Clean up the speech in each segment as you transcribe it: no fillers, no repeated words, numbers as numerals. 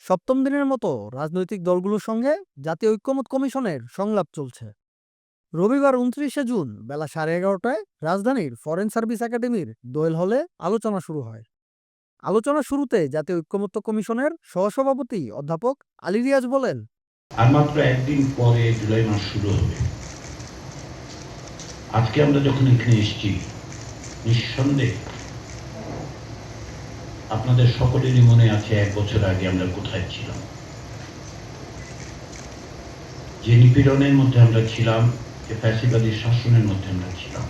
সপ্তম দিনের মতো রাজনৈতিক দলগুলোর সঙ্গে জাতীয় ঐক্যমত্য কমিশনের সংলাপ চলছে। রবিবার ২৯শে জুন বেলা 11:30টায় রাজধানীর ফরেন সার্ভিস একাডেমির দোয়েল হলে আলোচনা শুরু হয়। আলোচনা শুরুতে জাতীয় ঐক্যমত্য কমিশনের সহসভাপতি অধ্যাপক আলী রিয়াজ বলেন, আর মাত্র একদিন পরে জুলাই মাস শুরু হবে। আজকে আমরা যখন এখানে এসেছি, নিঃসন্দেহে আপনাদের সকলেরই মনে আছে 1 বছর আগে আমরা কোথায় ছিলাম, যে নিপীড়নের মধ্যে আমরা ছিলাম, যে ফ্যাসিবাদী শাসনের মধ্যে আমরা ছিলাম।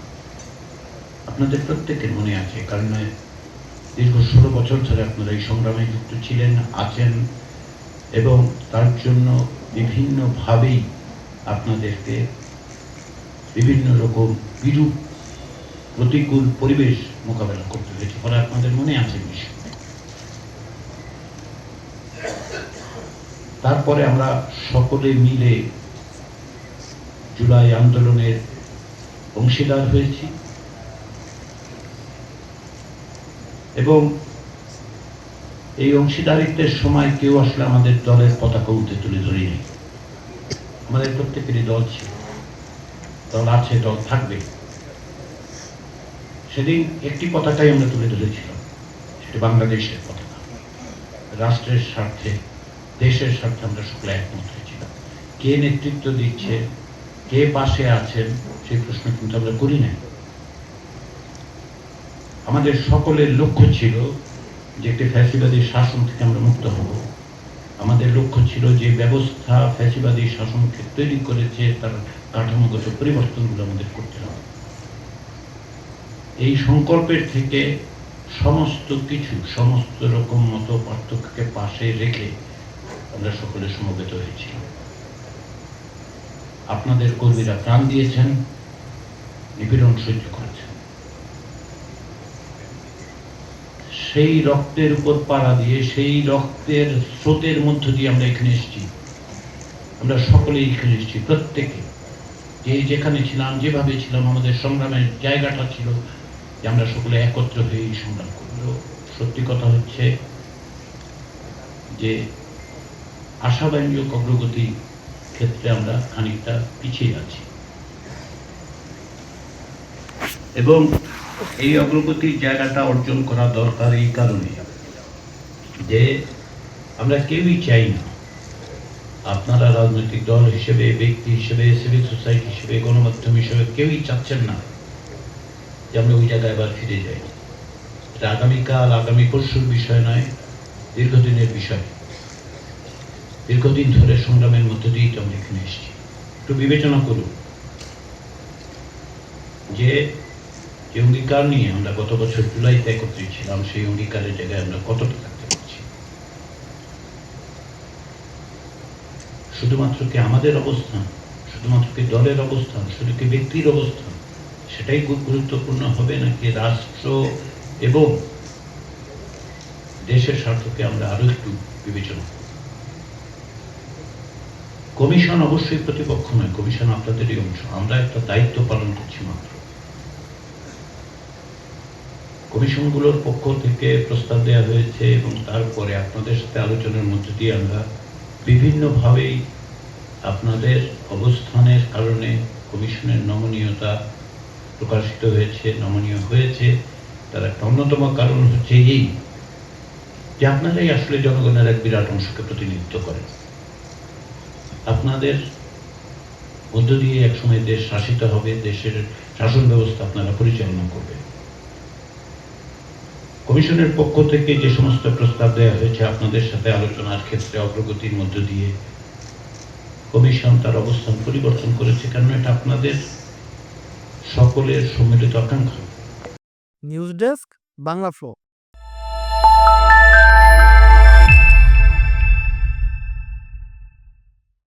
আপনাদের প্রত্যেকের মনে আছে, কারণ দীর্ঘ 16 বছর ধরে আপনারা এই সংগ্রামে যুক্ত ছিলেন, আছেন, এবং তার জন্য বিভিন্নভাবেই আপনাদেরকে বিভিন্ন রকম বিরূপ প্রতিকূল পরিবেশ মোকাবেলা করতে হয়েছে। ফলে আপনাদের মনে আছে বিষয়। তারপরে আমরা সকলে মিলে জুলাই আন্দোলনের অংশীদার হয়েছি এবং এই অংশীদারিত্বের সময় কেউ আসলে আমাদের দলের পতাকা উঠে তুলে ধরেনি। আমাদের প্রত্যেকেরই দল ছিল, দল আছে, দল থাকবে। সেদিন একটি পতাকাই আমরা তুলে ধরেছিলাম, সেটি বাংলাদেশের পতাকা। রাষ্ট্রের স্বার্থে, দেশের স্বার্থে আমরা সকলে একমত হয়েছিলাম। কে নেতৃত্ব দিচ্ছে, কে পাশে আছেন, সেই প্রশ্ন কিন্তু আমরা করি নাই। আমাদের সকলের লক্ষ্য ছিল যে একটি ফ্যাসিবাদী শাসন থেকে আমরা মুক্ত হব। আমাদের লক্ষ্য ছিল যে ব্যবস্থা ফ্যাসিবাদী শাসনকে তৈরি করেছে তার কাঠামোগত পরিবর্তনগুলো আমাদের করতে হবে। এই সংকল্পের থেকে সমস্ত কিছু, সমস্ত রকম মত পার্থক্যকে পাশে রেখে আমরা সকলে সমবেত হয়েছিলাম। আপনাদের কর্মীরা প্রাণ দিয়েছেন, নিপীড়ন সহ্য করেছেন। সেই রক্তের উপর পাড়া দিয়ে, সেই রক্তের স্রোতের মধ্য দিয়ে আমরা এখানে এসেছি। আমরা সকলেই এখানে এসেছি, প্রত্যেকে যে যেখানে ছিলাম, যেভাবে ছিলাম, আমাদের সংগ্রামের জায়গাটা ছিল যে আমরা সকলে একত্র হয়ে এই সংগ্রাম করব। সত্যি কথা হচ্ছে যে আশাব্যঞ্জক অগ্রগতি ক্ষেত্রে আমরা খানিকটা পিছিয়ে আছি, এবং এই অগ্রগতির জায়গাটা অর্জন করা দরকার এই কারণে যে আমরা কেউই চাই না, আপনারা রাজনৈতিক দল হিসেবে, ব্যক্তি হিসেবে, সিভিল সোসাইটি হিসেবে, গণমাধ্যম হিসেবে কেউই চাচ্ছেন না যে আমরা ওই জায়গায় আবার ফিরে যাই। এটা আগামীকাল, আগামী পরশুর বিষয় নয়, দীর্ঘদিনের বিষয়। দীর্ঘদিন ধরে সংগ্রামের মধ্য দিয়েই তো আমরা এখানে এসেছি। একটু বিবেচনা করুন যে অঙ্গীকার নিয়ে আমরা গত বছর জুলাইতে একত্রিত ছিলাম, সেই অঙ্গীকারের জায়গায় আমরা কতটা থাকতে পারছি। শুধুমাত্র কি আমাদের অবস্থান, শুধুমাত্র কি দলের অবস্থান, শুধু কি ব্যক্তির অবস্থান, সেটাই খুব গুরুত্বপূর্ণ হবে, নাকি রাষ্ট্র এবং দেশের স্বার্থকে আমরা আরো একটু বিবেচনা করব। কমিশন অবশ্যই প্রতিপক্ষ নয়, কমিশন আপনাদেরই অংশ। আমরা একটা দায়িত্ব পালন করছি মাত্র। কমিশনগুলোর পক্ষ থেকে প্রস্তাব দেওয়া হয়েছে এবং তারপরে আপনাদের সাথে আলোচনার মধ্য দিয়ে আমরা বিভিন্নভাবেই আপনাদের অবস্থানের কারণে কমিশনের নমনীয়তা প্রকাশিত হয়েছে, নমনীয় হয়েছে। তার একটা অন্যতম কারণ হচ্ছে এই যে আপনারাই আসলে জনগণের এক বিরাট অংশকে প্রতিনিধিত্ব করেন। আপনাদের মধ্য দিয়ে একসময় দেশ শাসিত হবে, দেশের শাসন ব্যবস্থা আপনারা পরিচালনা করবেন। কমিশনের পক্ষ থেকে যে সমস্ত প্রস্তাব দেওয়া হয়েছে আপনাদের সাথে আলোচনার ক্ষেত্রে অগ্রগতির মধ্য দিয়ে, কমিশন তার অবস্থান পরিবর্তন করেছে, কারণ এটা আপনাদের সকলের সম্মিলিত আকাঙ্ক্ষা। News desk, Bangla flow.